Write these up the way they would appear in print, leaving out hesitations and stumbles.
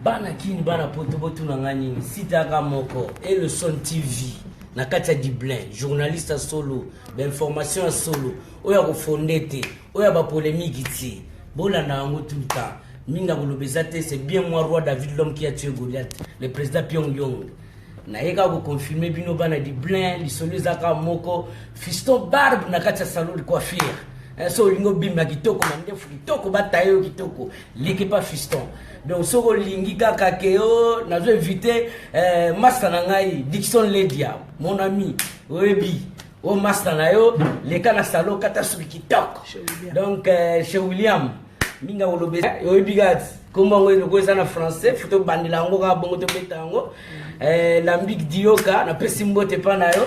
bana kini bana poto botu na ngani sitaka moko et le son TV na katia Dublin journaliste solo d'information solo oya ko fondete oya ba polémique ti bolanda ngo tout le temps minga kolobezate c'est bien moi roi David l'homme qui a tué Goliath le président Pyongyang na yeka ko confirmer bino bana Dublin lisolo zaka moko fiston barbe na katia salon de coiffure. So lingo bimba kitoko mandefu kitoko batayo kitoko l'équipe fiston donc soko lingi kaka keo nazo inviter master na ngai Dixon Ledia mon ami oyebi o master na yo le kana salon kata suki kitoko donc chez William minga olobe oyebi gat comment ngwe ko za na français photo bandila ngo ka bongo to betango lambik dioka na pesimbote pa na yo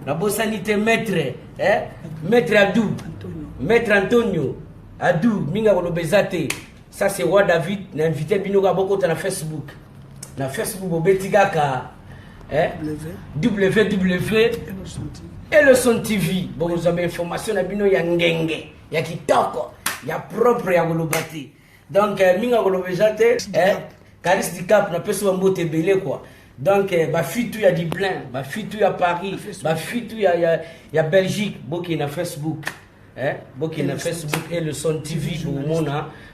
na bosanité maître maître Adou Maître Antonio Adou minga kolobezate ça c'est roi David na invité binoka boko na Facebook bobetigaka www et le son TV bon vous avez information na bino ya ngenge ya kitoko ya propre ya kolobati donc minga kolobezate Caris du Cap na peso mbote belé quoi donc ba fitu ya Dublin ba fitu ya Paris ba fitu ya Belgique boki na Facebook boki na Facebook et le son TV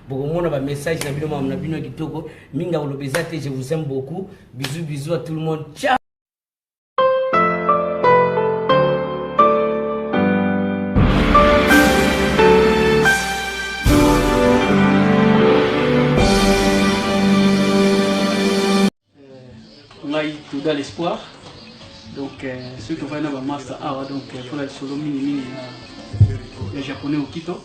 bokomona ba message na bino kitoko minga olobezate je vous aime beaucoup bisous à tout le monde ciao. Tout dans l'espoir donc ceux qui vont avoir master art donc pour la solo mini les japonais au Quito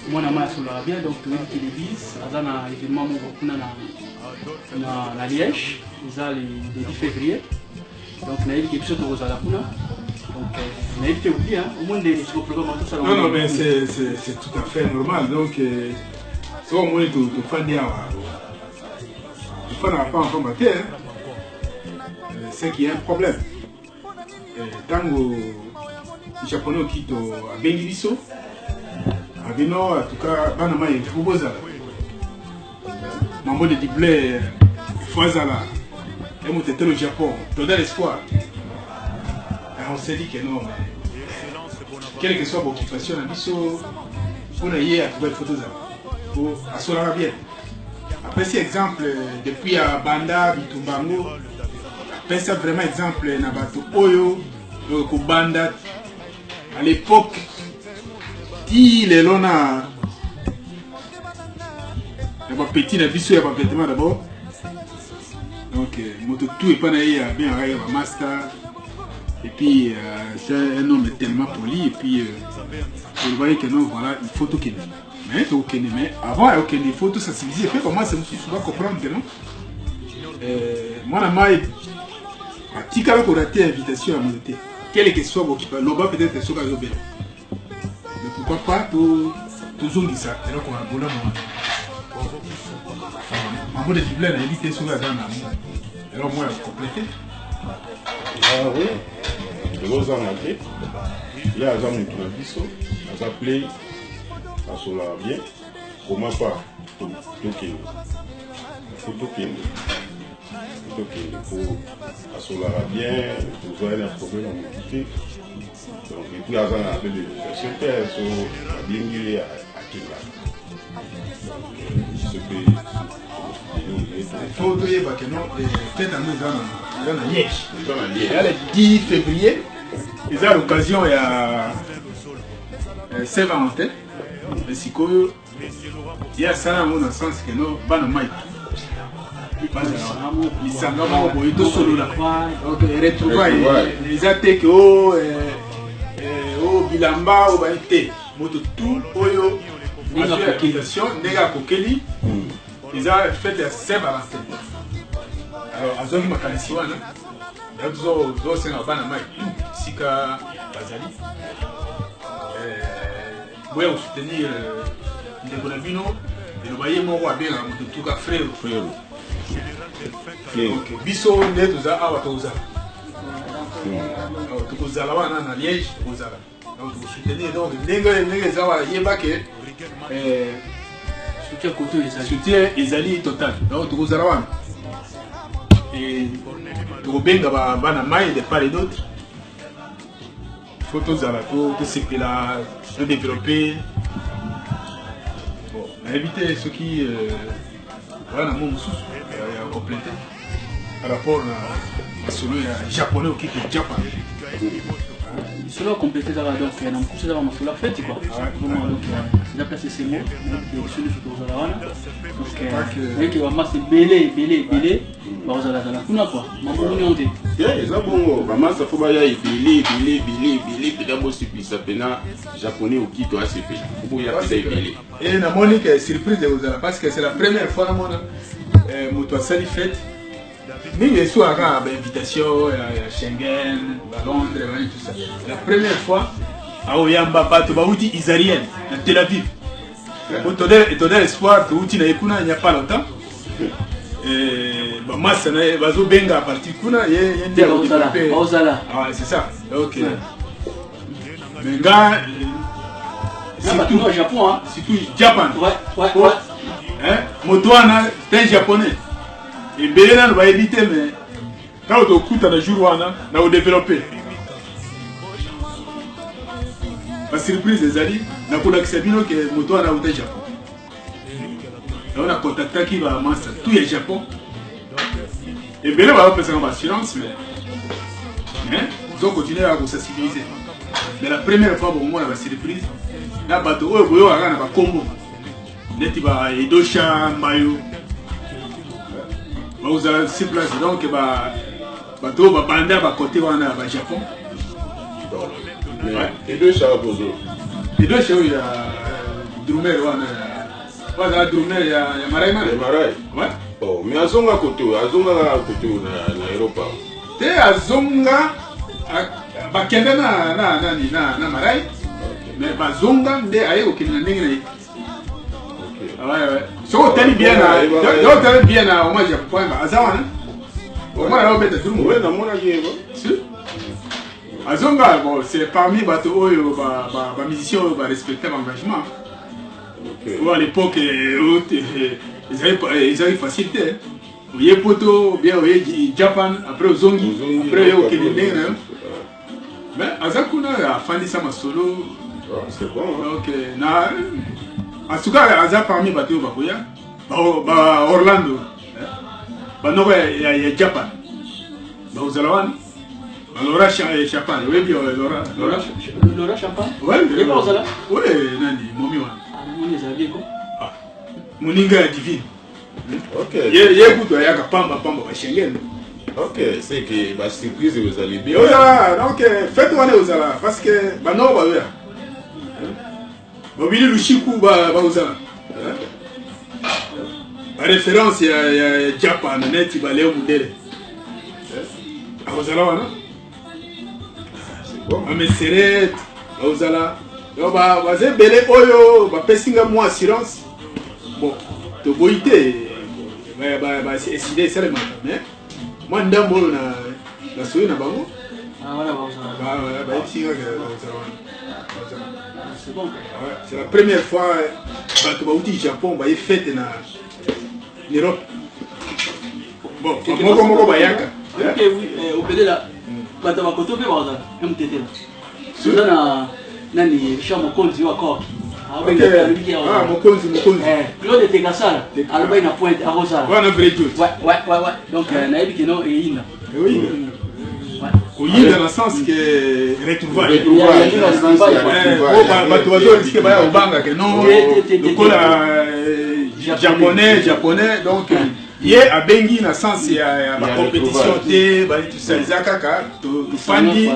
moi na ma solo bien donc tu veux qu'ils disent azana événement mo kuna na Liège ils le 10 février donc na équipe surtout aux ala kuna donc na équipe bien au monde des programmes tout ça non mais c'est tout à fait normal donc c'est au moins tout fan dia tu fan pas en combattre c'est qu'il y a un problème. Tant que japonais au Quito a bengi biso, en tout cas, banama est proposé. Mambo de Dublin, Foazala, et mon tête au Japon, tout dans l'espoir. On s'est dit que non, quelle que soit l'occupation, on a hier à trouver des photos pour assurer bien. Après, c'est exemple, depuis à Banda, Bitumbango. C'est vraiment exemple Nabato Oyo Kubanda à l'époque qui les lona petit na biso ya bapétement d'abord donc moto tout est pas naïa bien arrivé à master et puis c'est un homme tellement poli et puis vous voyez que non voilà il faut tout qu'il mais avant il faut tout sensibiliser et comment c'est aussi souvent comprendre que non moi la maille Tikala pour rater l'invitation à monter. Quelle que soit votre l'oba peut-être sur la zobé. Mais pourquoi pas tout zongi ça. Et donc on a boulot moi. En mode de Dublin a évité sur la dame. Alors moi compléter. Ah oui. De l'os en entrée. Là à Zamou qui a biso, à s'appeler à cela bien. Comment pas tout qui donc il faut assurer bien, vous avez un problème en quitter. Donc il faut avoir un peu de super sur la bien à Kila. Ce que il faut dire que non, peut-être dans la Liège. Il y a le 10 février, ils ont l'occasion, il y a Saint-Valentin, il y a ça dans le sens que non, pas de maïs. Les attaques au bilamba au baïté moto tout oyo association nega kokeli ils ont fait des Saint-Valentin alors azoki makanisi wana zo senga bana mai sika bazali boya soutenir ndeko na bino le baye moko abela moto tout ka frère donc biso nde toza awa toza tokozala wana na Liège tokozala donc tokosoutenir donc ndenge eza wana yeba ke soutien ezali total donc tokozala wana et tokobenga bana mai de part et d'autre faut tozala tosepela todévelopper bon na éviter soki wana mo mosusu ya complété par rapport na solo ya japonais okiki japan Cela a complété donc on a poussé dans la fête quoi. Donc il a placé ces mots donc celui qui vous a donc qui va masser belé bah vous allez dans la kuna quoi. Mambo ni onde. Yeah, ça bon ba massa faut ba ya belé d'abord si ça pena japonais au kito ACP. Faut ya belé. Et na monique surprise de vous parce que c'est la première fois na mona moto sali fête. Mais il y a une invitation à Schengen, à Londres, tout ça. La première fois, à Oyamba, Batoubaouti, Israël, à Tel Aviv. Et tu as l'espoir que tu n'as pas il n'y a pas longtemps. Et moi, ça n'a pas benga à partir de Kuna, il y a un développé. Ah, c'est ça. Ok. Mais gars, surtout au Japon, hein. Surtout Japan. Ouais. Motoana, c'est un japonais. Et bien, on va éviter, mais quand on écoute dans le jour, on va développer. La surprise des alliés, on a contacté que le moto a été Japon. On a contacté qui va amasser tout le Japon. Et bien, on va faire une assurance, mais ils ont continué à se sensibiliser. Mais la première fois, pour moi, on a une surprise. Là, bateau, on a un combo. Il y a Edosha, Mayo. Vous avez sur place donc bateau va bander à côté au Japon. Et deux chars bozo. Et deux chars il y a Drumel voilà Drumel il y a Marai. Ouais. Oh mais azonga côté na Europa. Te azonga bakenda na Marai. Mais bazonga nde aye okina ndenge. Ouais. Si on t'a bien au moins j'ai point Azawana. Au moins là on met des trucs. Ouais, dans mon avis. Azonga bon c'est parmi bateaux ba musiciens ba respecter l'engagement. OK. À l'époque ils avaient facilité. Oye poto bien oye Japan après Ozongi après au Kenya. Mais Azakuna a fandi sama solo. C'est bon. OK. Na en tout cas, il y a parmi les bateaux Orlando, il y a Japan, vous allez voir, Laura Champagne, oui, Laura Champagne. Oui, et pas là. Oui, Nandi, Momiwa. Momi ça bien quoi. Moninga divine. OK. Il y a beaucoup de Pamba Schengen. OK, c'est que la surprise vous allez bien. Donc faites-moi aux ala parce que non va voir. Mobile Lushiku Bauzala. La référence il y a Japan, net, il va aller au modèle. Bauzala, non? C'est bon. Mais c'est Bauzala. Bah, c'est belé oyo, bah, pessinga moi assurance. Bon, de boité, c'est essayé seulement. Mais moi, ndambo na soye na bango. Ah voilà, Bauzala. Bah, ici, c'est bon. Ouais, c'est la première fois que au Japon va fête en Europe. Bon, comment bayaka. OK, oui, au PD là. Bata bakoto pe baza MTT là. Suzana nani Richard Mokonzi wa Cork. Ah, Mokonzi. Claude Tegasala, alba ina point à Rosa. Ouais, on a vrai tout. Ouais. Donc na ebi kino e ina. Oui. Oui, dans le sens que retrouvailles. Japonais, donc il y a Bengi dans le sens il y a la compétition, tout ça, tout fandi,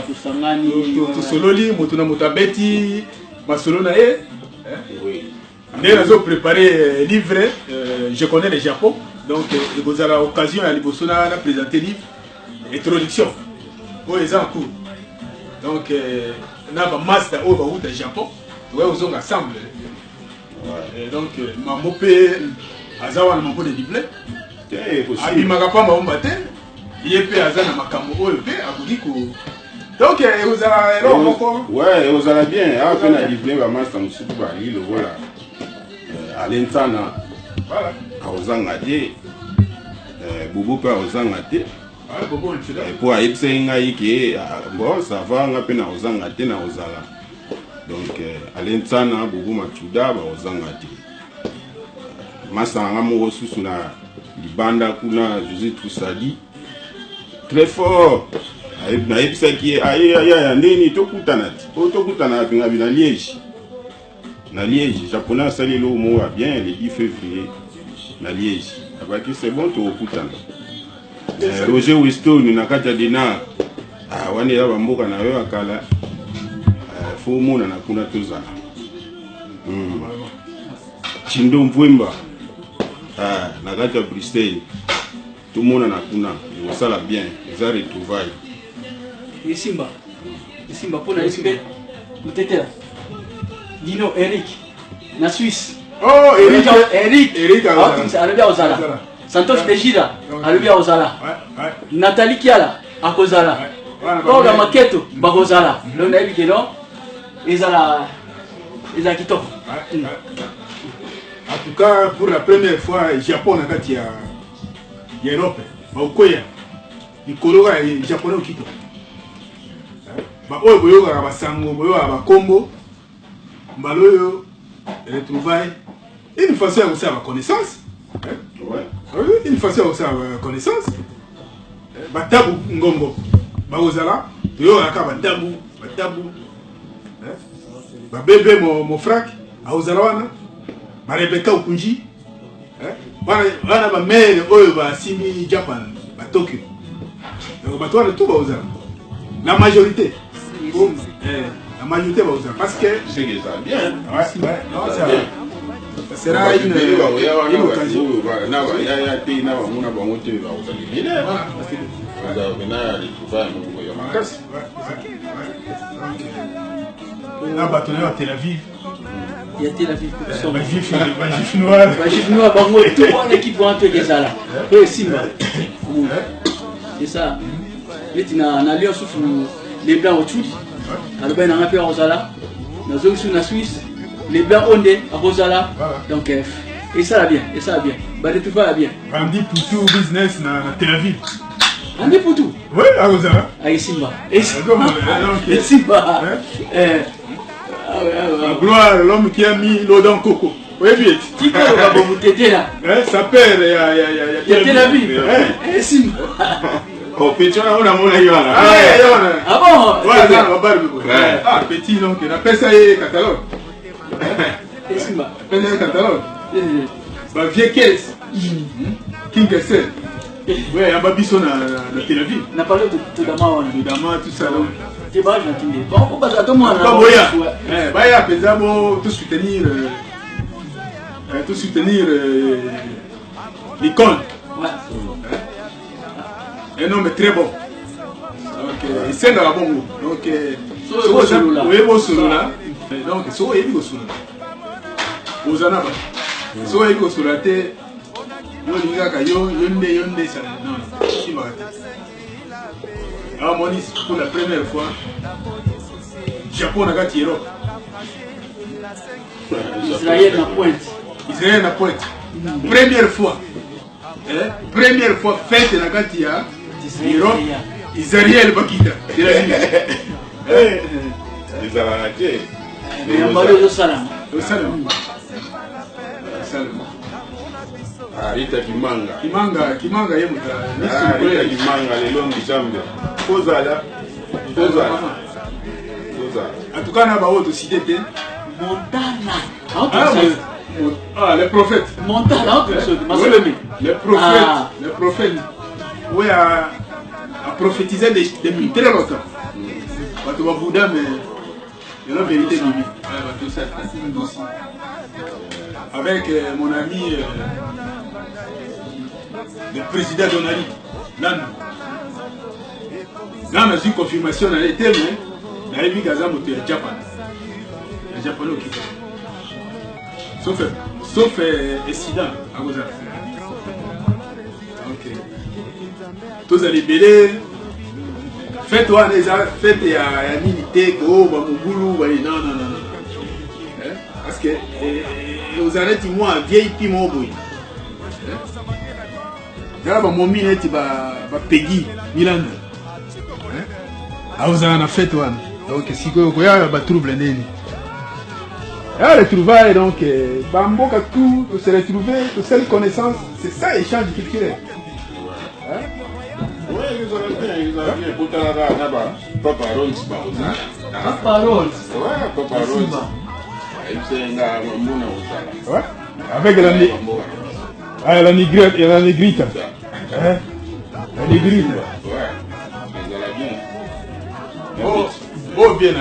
tout sololi, motuna motabeti, masolona e. Nous avons préparé livre, je connais le Japon, donc vous avez l'occasion à l'Ibosona de présenter livre, introduction. Les en cours. Donc, on a un master au Japon. Nous sommes ensemble. Donc, je suis azawa na mambo de bible. Abimaka pa maomba te. Yepe azana makambo oyo pe akudiko. Donc, vous avez alors moko. Ouais, vous allez bien. Après na bible ba master musuku ba lilo voilà. Alentana. Voilà. Kauzanga die. bobo mpe akozanga te po ayebisaki ngai ke bon ça va nga mpe nakozanga te nakozala donc alentsana bobo machuda bakozanga te masanga moko susu na libanda kuna José Troussali très fort nayebisaki ayaya ndeni tokutana ti po tokutana pinga bina na Liège japonais asali eloko moko ya bien le 10 février na Liège abaki c'est bon tokutana Roger Weston na kati ya Dina wana ya bamboka na yo akala fo mona na kuna tozala Chindo Mvwemba na kati ya Bruxelles tout le monde na kuna osala bien eza retrouvaille Simba pour la respect Mtetela Dino Eric na Suisse Oh Eric alobia ozala Santos Tejira alobia ozala Nathalie Kiala akozala Paul Maketo bakozala donc na ebike non ezala kitoko. En tout cas, pour la première fois, le Japon a gagné l'Europe. Baokoya, le Kologa et le Japonais au Kito. Baoyo boyo ga basango boyo ba kombo. Mbaloyo retrouvailles. Une façon à faire connaissance. Ouais. Une façon à faire connaissance. Batabu ngombo. Baozala, yo aka batabu. Ba bébé mon frère, aozala wana. Rebecca Okunji, wana ba mère oyo ba simi Japan, ba Tokyo. Donc ba toi tout ba oza. La majorité. La majorité ba oza parce que c'est que ça bien. Ouais. Non, ça sera une occasion. Na ba ya te na ba mona ba ngote ba oza libile. Voilà, maintenant les trouvailles mon ya makasi. Na ba tonner à Tel Aviv. Il y a Tel Aviv Juif noir. Juif noir, bango tout mon équipe va entrer que ça là. Oui, Simba. C'est ça. Et na alliance sur les blancs au-dessus. Alors ben on a peur aux ala. Dans zone sur la Suisse, les blancs ondé à Rosala. Donc et ça va bien, Bah tout va bien. Randy pour tout business na Tel Aviv. Randy pour tout. Oui, à Rosala. Ah Simba. Et Simba. Gloire, l'homme qui a mis l'eau dans le coco. Oui, bien. Qui va vous t'aider là? Ça perd, il y a Tel Aviv. Et Simba. Oh, petit, on a mon aïe. Ah bon? Ah, petit, donc, on appelle ça catalogue. Et Simba. On appelle ça catalogue. Bah, vieux caisse. King Kessel. Oui, il y a Babiso dans Tel Aviv. On a parlé de Dama. De Dama, tout ça. C'est pas gentil. Bon, on va attendre moi. Tout soutenir l'icône. Ouais. Un homme très bon. Donc, il sait dans la bonne. Donc, oui, bon solo là. Donc, so est bon solo. Ozana ba. So est bon solo te. Yo linga yo yonde ça. Non, si ma. Alors, Monis, pour la première fois, Japon a gagné l'Europe. Israël na pointe. Première fois. Première fois, fête la gagné l'Europe. Israël Bakita. Ils ont raté. Mais on va aller au salam. Rita Kimanga. Kimanga yemuta. Rita Kimanga le long du chambre. Kozala. En tout cas, on a pas de cité. Montana. Le prophète. Montana. Le prophète. Oui, a prophétisé depuis très longtemps. Tu vas Bouddha, mais il y a la vérité de lui. Avec mon ami, le président Donali, Nan. Là, on a eu confirmation dans les thèmes. On a vu Gaza monter à Japan. Le Japonais au Kito. Sauf incident à Gaza. Ok. Tous les bélés. Faites-toi les faites à l'unité, non. Parce que vous arrêtez moi, vieille piment. Là, mon mine est Peggy, Milan. Ah, vous avez en fait, donc si vous avez un trouble, les trouvailles, donc, Bambo, tout, se retrouver, de cette connaissance, c'est ça l'échange culturel. Oui, ils ont bien. Papa Rolls, Papa Rolls. ouais, Papa Rolls. Ouais, avec la négrite. La négrite. La négrite. Ouais, ils allaient bien. Oh, bien,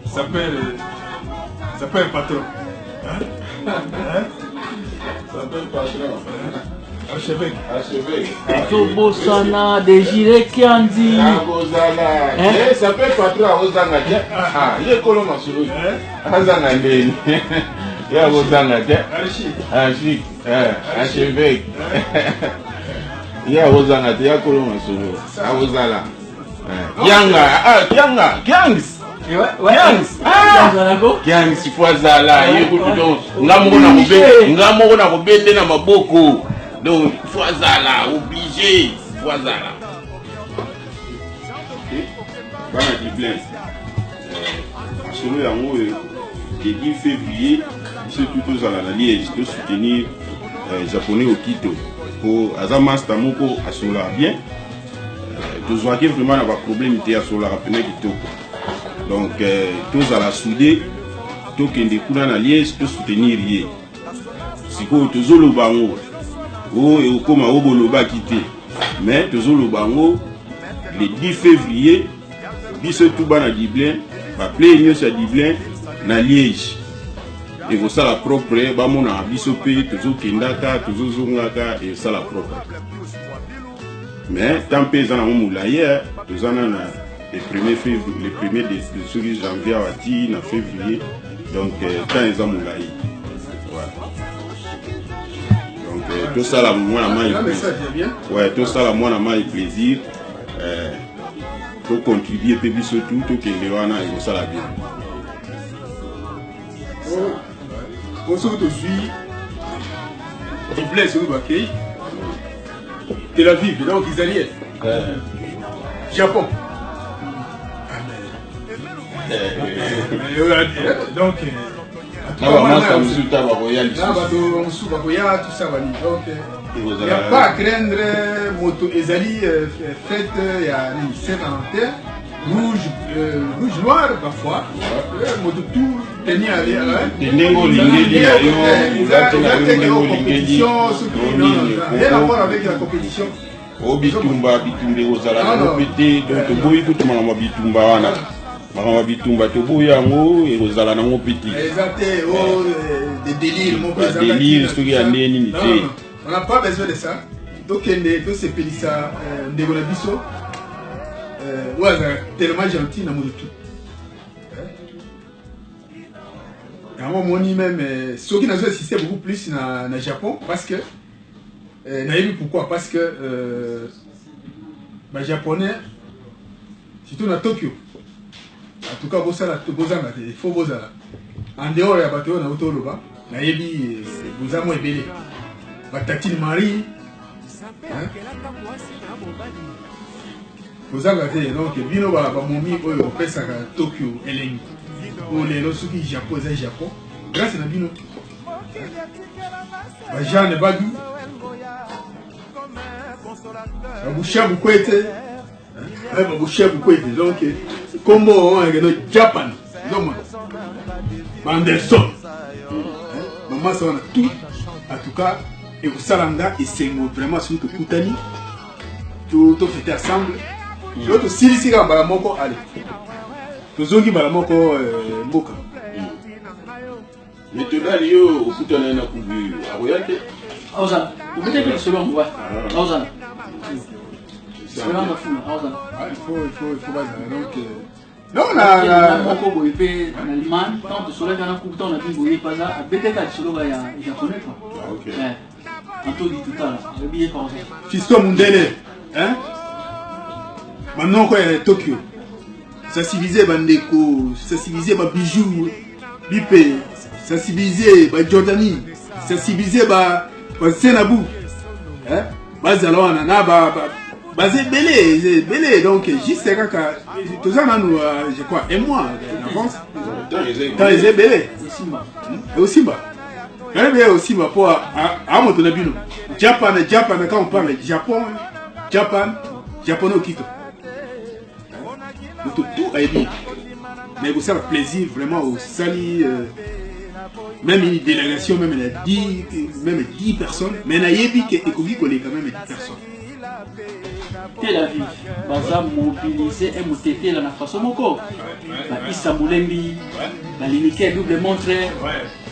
ça s'appelle patron. Ça s'appelle patron. Archevêque. Tobosana, Désiré Kiandi. Ça s'appelle patron à Ozanga. Ah, il est colombe sur eux. Azanga Ndeni. Il y a Ozanga. Archevêque. Il y a Ozanga, il y a colombe sur eux. À Ozala. Kianga. Kiangs. Kiangs Fwazala. Ngamoko na kobende na maboko. Donc Fwazala obligé Fwazala. Bana Dublin. Asolo yango début février, c'est tout à la Liège de soutenir japonais au Quito pour Azama Stamoko Asolo bien. Tous vraiment n'a pas problème de Asolo rappeler Quito. Donc tous à la soudée, tous qui ne à la Liège de soutenir hier. Si quoi tous au bango. Oh, et comme au Boloba quitté. Mais toujours le bango, le 10 février, biso tout bas na Dublin, va plaire sur Dublin, na Liège. Et vous ça la propre, bah mon a biso pay, toujours Kendaka, toujours Zongaka, et ça la propre. Mais tant pis en a mon moulaye, tous en a le 1er février, le 1er de janvier à na février, donc quand ils ont moulaye. Tout ça, la moi, ouais, tout ça, la moi, la plaisir. Pour contribuer, puis surtout, tout que les gens ils ça la bien. Pour ce que je suis, il plaît sur le baquet. Tel Aviv, donc Israël. Japon. Donc. Ah, bah, ça me suit à Baroya. Tout ça, donc. Il n'y a pas à craindre, moto Ezali, fête, il y a une Saint-Valentin, rouge, noir parfois, moto tout, tenir à l'air. Rien à voir avec la compétition. Oh, Bitumba, Ozala, Pété, donc, Boy, tout le monde, Bitumba, Marama Bitumba, Toboya, et Ozala, non, Pété. Exact, des délires, mon père. Des délires, ce qu'il y a, on n'a pas besoin de ça. Donc, c'est Pélissa, Ndegolabiso. Ouais, tellement gentil dans mon tout. Et à un moment même, ceux qui n'ont pas assisté beaucoup plus dans le Japon, parce que, pourquoi? Parce que les Japonais, surtout dans Tokyo, en tout cas, il faut Bozala. En dehors, il y a des gens qui ont Bozala, Tatine Marie, vous avez donc Bino Bamomi au Tokyo, Hélène, ou les autres qui Japon, Japon, grâce à Bino. Jean de Badou, Baboucha Boukwete, Baboucha Boukwete, donc, Combo, Japan, Anderson, maman, ça on a tout, en tout cas. Et au Salanda, et c'est vraiment sur le Koutani, tout fait ensemble. L'autre, si ici, il y a un moko, allez. Tout zongi, il y a un moko, Mboka. Mais tu l'as dit au Koutani, il y a un coubu à Royate. Auzana, vous mettez que selon moi. Auzana. Selon la foule, Auzana. Il faut donc. Non, on a beaucoup de pays en Allemagne. Tant que cela, il y a un coup de temps, on a dit que pas ça. BTK, cela, il y a japonais. Ok. Anthony tout à l'heure, le billet par exemple. Fiston Mundele, hein? Maintenant, quoi, il y a Tokyo. Sensibiliser Bandeko, sensibiliser Bijou, Bipé, sensibiliser Jordanie, sensibiliser Senabou, bazala wana na baza ebele donc juste kaka toza nanu je crois un mois en avance temps eza ebele eosimba ebele osimba mpo amoto na bino Japan quand on parle japonais okito moto tout ayebi mais kosala plaisir vraiment osali même une délégation, même 10 personnes, mais nayebi que ekoki koleka même 10 personnes. Tel Aviv, baza mobiliser et motété la façon moko. Ba Issa Moulembi, ba Linike double montre,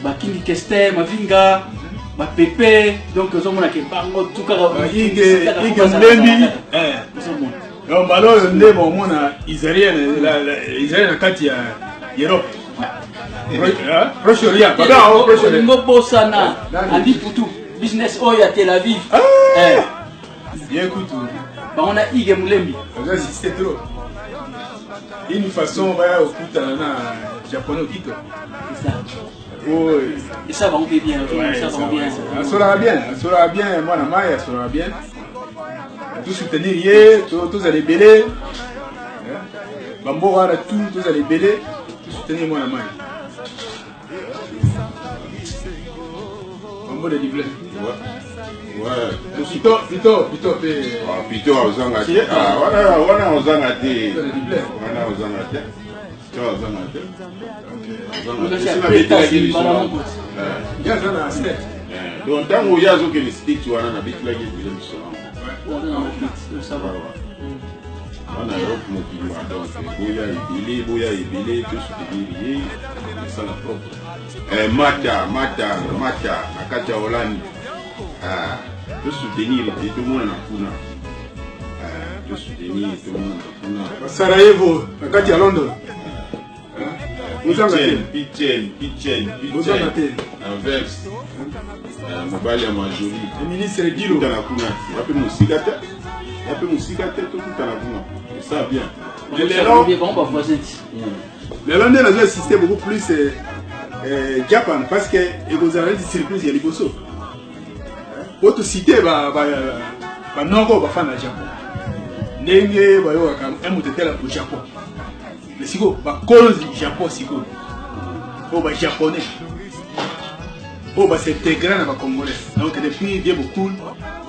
ba Kingi Kester, Mavinga, ba Pepe, donc nous avons que bango tout cas Moulembi. Donc alors ndé bon mona Israël na kati ya Europe. Proche-Orient, Bosana, Andi Poutou, business Oya Tel Aviv. Bien écoute. On a Ige Moulembi. C'est trop. Une façon, on va au coup japonais au Kito. C'est ça. Et ça va on bien. Ça va bien. Ça sera bien, moi la maille, ça sera bien. Tout soutenir, tous allez bêler. Bambo a tout, tous allez bêler. Tout soutenir moi la maille. Bambo de Diblé. Ouais. Pito ozanga te. Wana ozanga te. Wana ozanga te. Donc ntango oyo azokende state wana nabetelaki ebele misolo wana Europe mobima donc boya ebele tosoutenir ye esala propre mata na kati ya Hollande tosoutenir te tomona na kuna tosoutenir tomona na kuna Sarajevo na kati ya London Pitchen Anvers mobali ya majoli ministre Dilo na kuna yape musika te tokuta na kuna ça bien les London ont assisté beaucoup plus Japan parce que ils ont des surprises ya liboso auto cité ba noko ba fan na Japon ndenge bayo ka emutela au Japon mais siko ba cause Japon siko o ba japonais o ba s'intégrer na ba congolais donc depuis bien beaucoup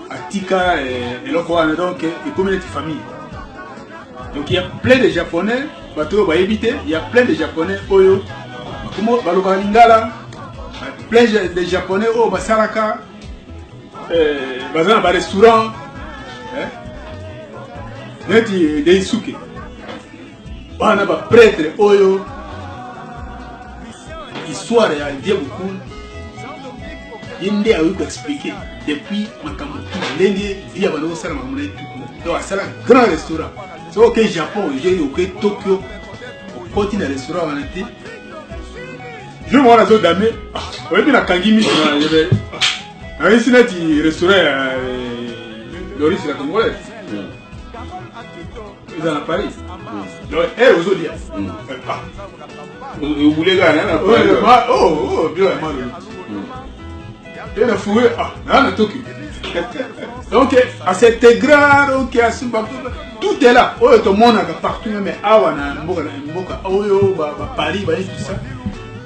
atika et loko wana donc et communauté famille donc il y a plein de japonais bato ba éviter il y a plein de japonais oyo comme baloba lingala plein de japonais o ba salaka bazana ba restaurant neti deisuke bana ba prêtre oyo histoire ya Dieu beaucoup inde a eu expliquer depuis makambo ndenge dia bana osala mamuna tout donc asala grand restaurant c'est au Japon j'ai au Tokyo au continent restaurant wana te je me rends dame oyebi na kangimi na yebe na sinati restaurant Loris la Congolaise ils en à Paris donc elle aujourd'hui vous voulez gagner bien mal et la fouet na Tokyo donc à cet égard donc à tout est là tout le monde a partout mais awa na mboka oyo ba Paris ba tout ça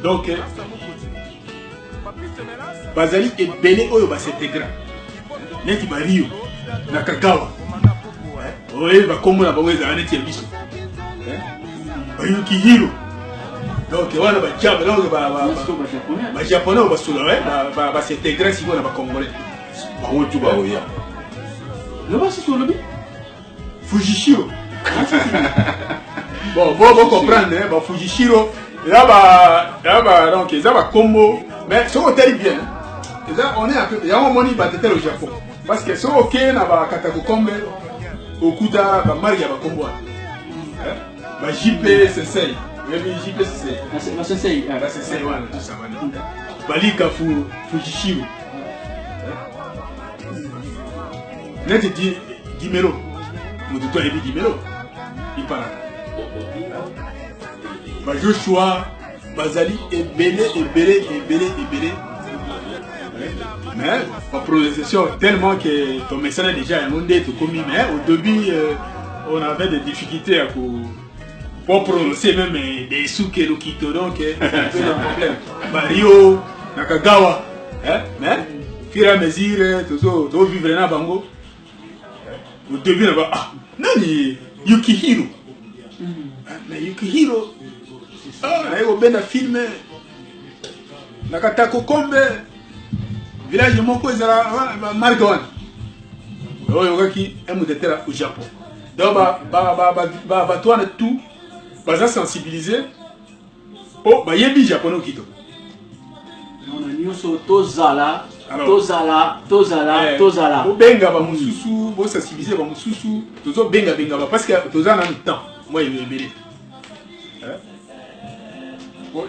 donc bazali ebele oyo ba cet égard neti ba Rio na Kakawa oye ba kombo na bango ezala neti ya biso bayuki hiro donc wana ba jab donc ba japonais ba solo ba s'intégrer siko na ba congolais bango tu ba oya le ba solo bi Fujishiro bon comprendre ba Fujishiro là donc ils ont combo mais c'est très bien on est un peu il y a un moment il va être au Japon parce que c'est OK na ba katakombe okuta ba maria ba combo ba JP Sensei mais JP Sensei la Sensei voilà tout ça balika Fujishiro net dit Dimelo moto ebi Dimelo il parle ba Joshua bazali ebele Mais la prononciation tellement que ton message déjà un monde tout commis. Mais au début, on avait des difficultés pour prononcer même des souks et le quito. Donc, c'est un peu un problème. Mario, Nakagawa. Mais, au fur et à mesure, tout vivre dans Bango. Au début, on va ah, non, Yukihiro. Mais Yukihiro, ah, on a un film. Nakatako Kombe, village moko ezala marque wana. Oyo yoki emudetela au Japon. Donc ba tout baza sensibiliser po ba yebi japonais okito. On a nyonso tozala. Bo benga ba mususu, bo sensibiliser ba mususu, tozo benga ba parce que toza na temps. Moi il me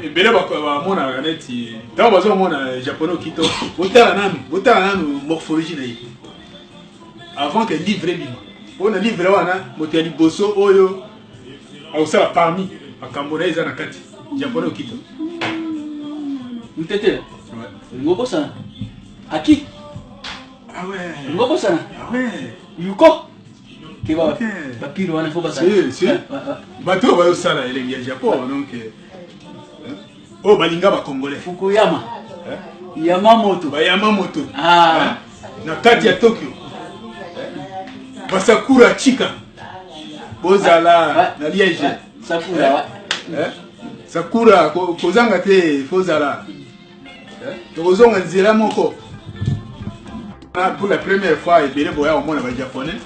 ebele bamona neti ntango bazomona japonais okito botala nanu morphologie na ye avant que livre ebima mpona livre wana moto ya liboso oyo akosala parmi makambo na ye eza na kati japonais okito Mtetela ngokosana aki ngokosana yuko kiba bapiro wana fo basala bato bayosala elengi ya japon donc oh balinga ba congolais Fukuyama Yamamoto Yamamoto na kati ya Tokyo Basakura Chika bozala na Liège Sakura kozanga te fozala tokozonga nzela moko pour la première fois ebele boya omona ba japonais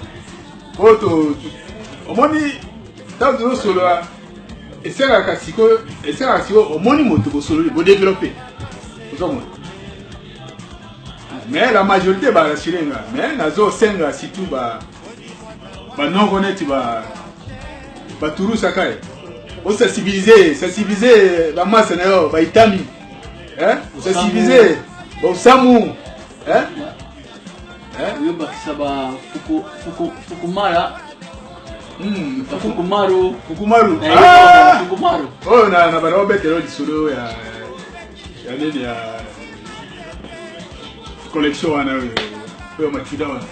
poto omoni tazo solo et c'est la casiko au monimo de Bosolo pour développer. Mais la majorité va la chilenga. Mais nazo senga si tout ba non connaître ba tourou sakai. On sensibiliser la masse na yo ba itami. Sensibiliser au samu. Yo ba kisaba fukumara Fukumaru. Fukumaru. Fukumaru. Oh na bana betelo disolo ya nini ya collection wana yo machuda wana.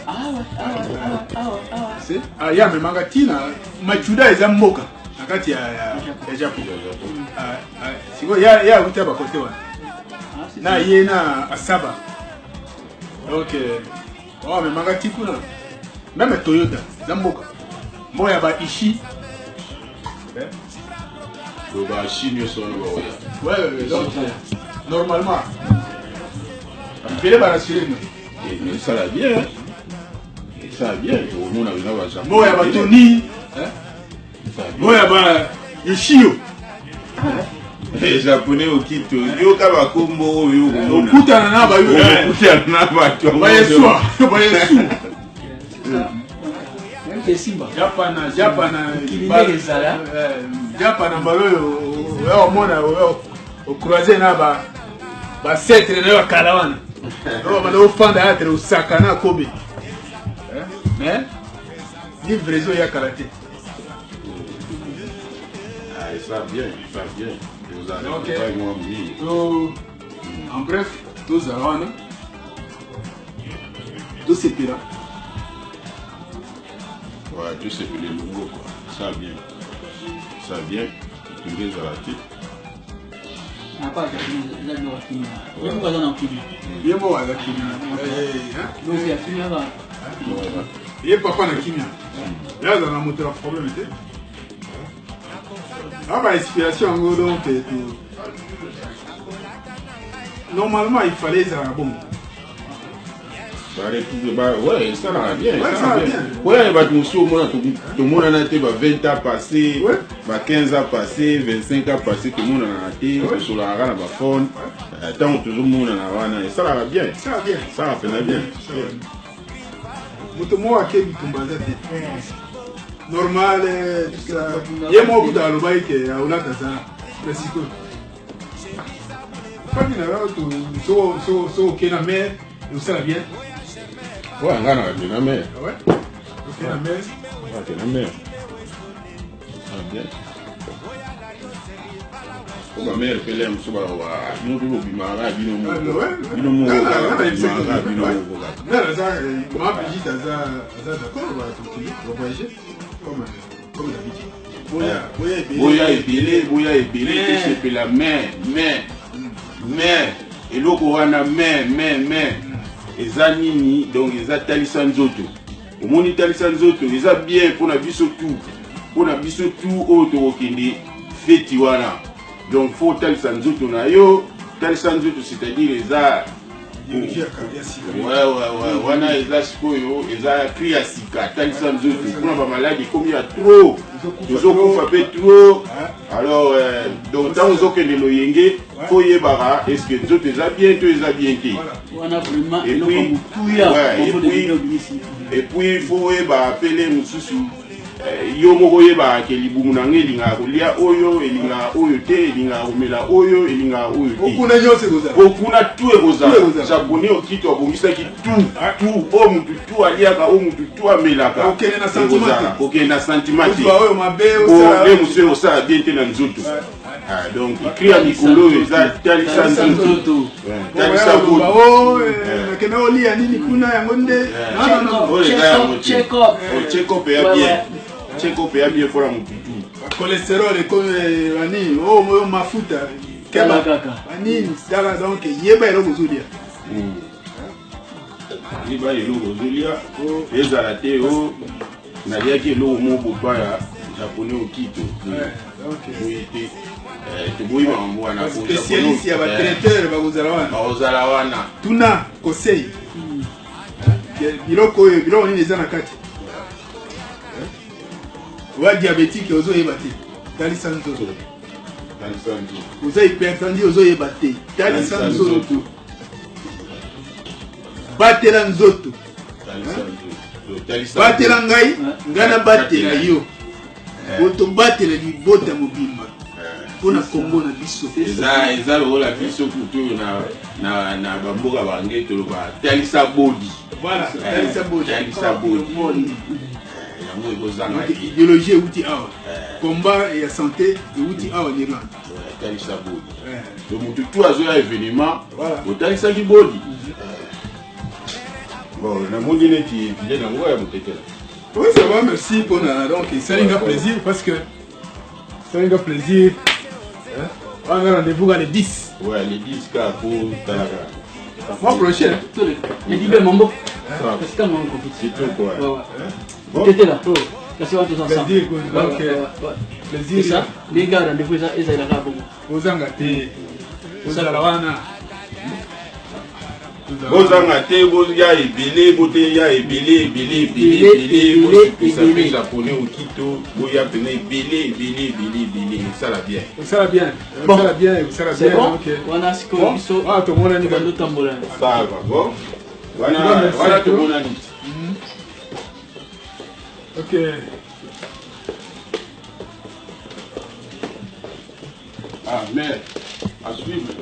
C'est ya me mangatina machuda eza mboka nakati ya Japon. Siko ya utaba kote wana. Na ye na Asaba. Donc me mangati kuna. Même Toyota zamboka. Moi, il y a ici. Ouais, donc, normalement. Il va rassurer. Mais ça va bien. Ça va bien. Moi, il y a Tony. Moi, il y a Yoshio. Les Japonais au Kito. Yo kaba kombo yo. Okutana na ba yo. Okutana na ba yo. Ba yesu. Japana baloyo omona au croiser na ba setre na kalawana balo fanda atre usakana kobe mais livraison ya karaté ça bien vous allez donc en bref tous awana tous ces pira. Ouais, tu sais que les longos, quoi. Ça vient. Ça vient. Tu les as ratés. Apa jadi wakilnya. Dia bukan orang wakilnya. Dia mau ada kimia. Donc il y a kimia là. Il papa na kimia. Là dans la moto la problème était. Ah bah inspiration en gros donc tout. Normalement il fallait ça bon. Ouais, ça va bien. Ouais, bah, tout le monde en a été 20 ans passés, 15 ans passés, 25 ans passés, tout le monde en a été, sur la rana, ma phone, tant tout le monde en a, ça va bien. Ça va bien. Ça va bien. Moi, je suis normal, il y a beaucoup d'alubais qui ont la casa, mais c'est tout. Pas bien, ok, la mer, ça va bien. Ouais, on a la mer. Ouais, ok, la mer. Ok, la mer. Ça va bien. Comme ma mère Pelé, je suis boya ebele tesepela mais eloko wana mais eza nini donc eza talisa nzoto omoni talisa nzoto eza bien mpona biso tu oyo tokokende feti wana donc faut talisa nzoto na yo talisa nzoto c'est-à-dire eza wana eza sikoyo eza cri ya sika talisa nzoto mpona bamaladi ekomi ya trop tozokufa mpe trop alors donc ntango ozokende loyenge fo yebaka estce nzoto eza bien to eza bien te et puis fo yeba pele mosusu yo moko oyebaka ke libumu na ngai elingaka kolia oyo elingaka oyo te elingaka komela oyo elingaka oyo te okuna tu ekozala japonais okito abongisaki tu oyo mutu tu aliaka oyo mutu tu amelaka okende na sentiment te nde mosu ekosala bien te na nzoto donc ekri ya mikolo oyo eza talisa nzoto talisa nakenda olia nini kuna yango nde chekop eya bien chekop eya bien mpona motutu cholesterol ekomi bani oyo mafuta keba banini tala donc yeba eloko ozolia yeba eloko ozolia ezala te o naliaki eloko moko bopaya japonais okito boye te toboyi bango wana spécialiste ya batraiteur bakozala wana tuna kosei biloko oyo biloko nini eza na kati oya diabétique ozoyeba te talisa nzoto oza hypertendu ozoyeba te talisa nzoto batela nzoto batela ngai ngai nabatela yo otobatela libota mobimba mpona kombo na biso eza lokola biso kutu oyo na bamboka bange toloba talisa bodi talisa bodi yango ekozanga idéologie euti awa combat ya santé euti awa en Irlande talisa bodi to motu tu azoya événement otalisaki bodi bon namoni neti vile nango ya motekela. Oui, ça va, merci pour donc c'est un plaisir parce que c'est un plaisir. On a rendez-vous à les 10. Ouais, les 10 cas pour Talaga. Mois prochain. Les 10 mambo. C'est tout quoi. Bon. T'étais là. Merci à tous ensemble. Plaisir. Donc plaisir. C'est ça. Les gars, rendez-vous ça ils allaient là. Vous en gâtez. Vous allez là. Bozanga te boya ebele boteya ebele bosa japonais okito boya pene ebele ça la bien. Ça la bien. Ça la bien, ça la bien. OK. Wana siko biso. Ah to mona ni bando tambola. Ça va bon. Voilà to mona ni. OK. Ah mais à suivre.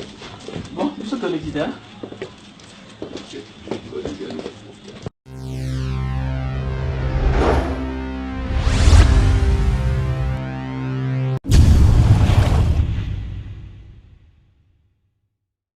Bon, biso to le guitare. Okay.